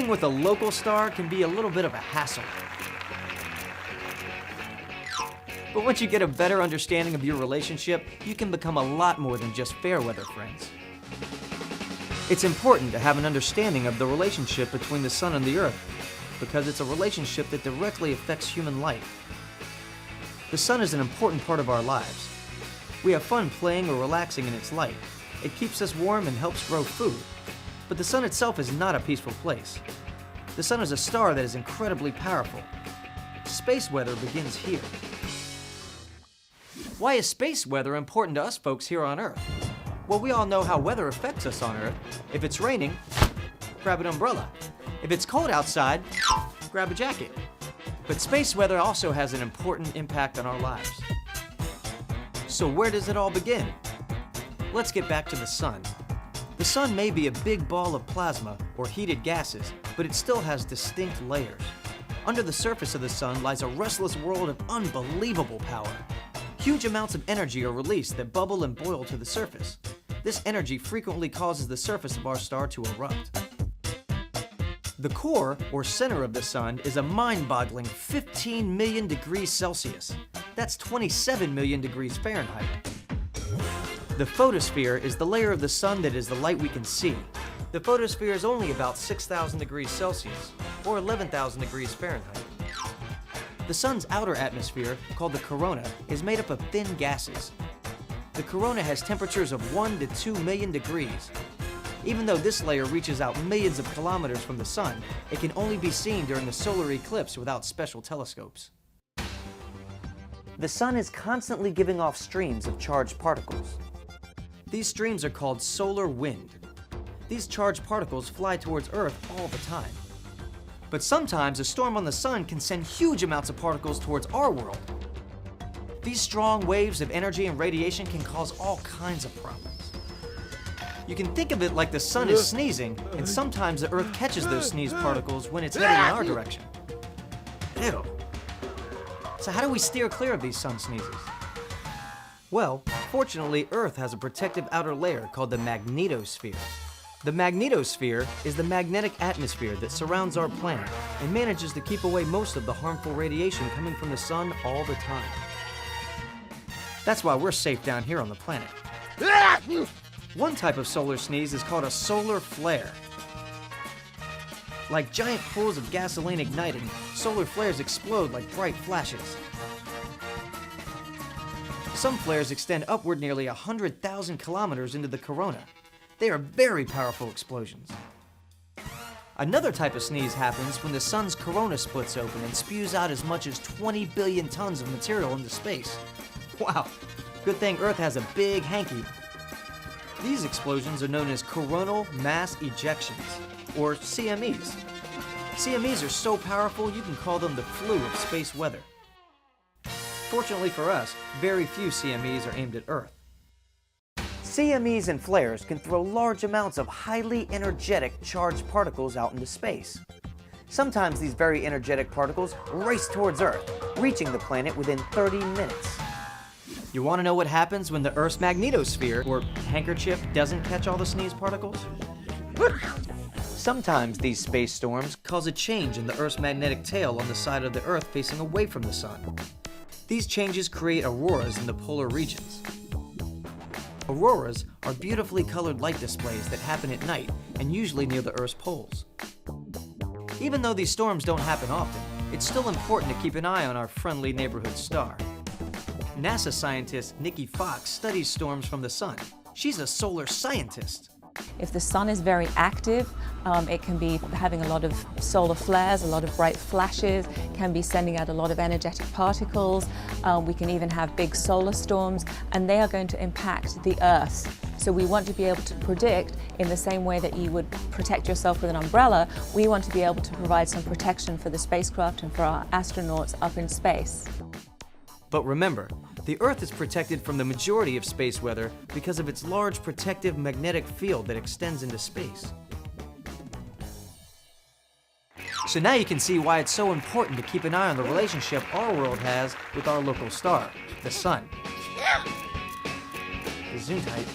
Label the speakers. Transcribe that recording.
Speaker 1: Dealing with a local star can be a little bit of a hassle. But once you get a better understanding of your relationship, you can become a lot more than just fair weather friends. It's important to have an understanding of the relationship between the sun and the earth, because it's a relationship that directly affects human life. The sun is an important part of our lives. We have fun playing or relaxing in its light. It keeps us warm and helps grow food. But the sun itself is not a peaceful place. The sun is a star that is incredibly powerful. Space weather begins here. Why is space weather important to us folks here on Earth? Well, we all know how weather affects us on Earth. If it's raining, grab an umbrella. If it's cold outside, grab a jacket. But space weather also has an important impact on our lives. So where does it all begin? Let's get back to the sun. The sun may be a big ball of plasma or heated gases, but it still has distinct layers. Under the surface of the sun lies a restless world of unbelievable power. Huge amounts of energy are released that bubble and boil to the surface. This energy frequently causes the surface of our star to erupt. The core, or center of the sun, is a mind-boggling 15 million degrees Celsius. That's 27 million degrees Fahrenheit. The photosphere is the layer of the sun that is the light we can see. The photosphere is only about 6,000 degrees Celsius, or 11,000 degrees Fahrenheit. The sun's outer atmosphere, called the corona, is made up of thin gases. The corona has temperatures of 1 to 2 million degrees. Even though this layer reaches out millions of kilometers from the sun, it can only be seen during a solar eclipse without special telescopes. The sun is constantly giving off streams of charged particles. These streams are called solar wind. These charged particles fly towards Earth all the time. But sometimes a storm on the sun can send huge amounts of particles towards our world. These strong waves of energy and radiation can cause all kinds of problems. You can think of it like the sun is sneezing, and sometimes the Earth catches those sneeze particles when it's heading in our direction. Ew. So how do we steer clear of these sun sneezes? Well, fortunately, Earth has a protective outer layer called the magnetosphere. The magnetosphere is the magnetic atmosphere that surrounds our planet and manages to keep away most of the harmful radiation coming from the sun all the time. That's why we're safe down here on the planet. One type of solar sneeze is called a solar flare. Like giant pools of gasoline igniting, solar flares explode like bright flashes. Some flares extend upward nearly 100,000 kilometers into the corona. They are very powerful explosions. Another type of sneeze happens when the sun's corona splits open and spews out as much as 20 billion tons of material into space. Wow, good thing Earth has a big hanky. These explosions are known as coronal mass ejections, or CMEs. CMEs are so powerful you can call them the flu of space weather. Fortunately for us, very few CMEs are aimed at Earth. CMEs and flares can throw large amounts of highly energetic charged particles out into space. Sometimes these very energetic particles race towards Earth, reaching the planet within 30 minutes. You want to know what happens when the Earth's magnetosphere, or handkerchief, doesn't catch all the sneeze particles? Sometimes these space storms cause a change in the Earth's magnetic tail on the side of the Earth facing away from the sun. These changes create auroras in the polar regions. Auroras are beautifully colored light displays that happen at night and usually near the Earth's poles. Even though these storms don't happen often, it's still important to keep an eye on our friendly neighborhood star. NASA scientist Nikki Fox studies storms from the sun. She's a solar scientist.
Speaker 2: If the sun is very active, it can be having a lot of solar flares, a lot of bright flashes, can be sending out a lot of energetic particles. We can even have big solar storms, and they are going to impact the Earth. So we want to be able to predict, in the same way that you would protect yourself with an umbrella, we want to be able to provide some protection for the spacecraft and for our astronauts up in space.
Speaker 1: But remember, the Earth is protected from the majority of space weather because of its large protective magnetic field that extends into space. So now you can see why it's so important to keep an eye on the relationship our world has with our local star, the sun. Zoom tight.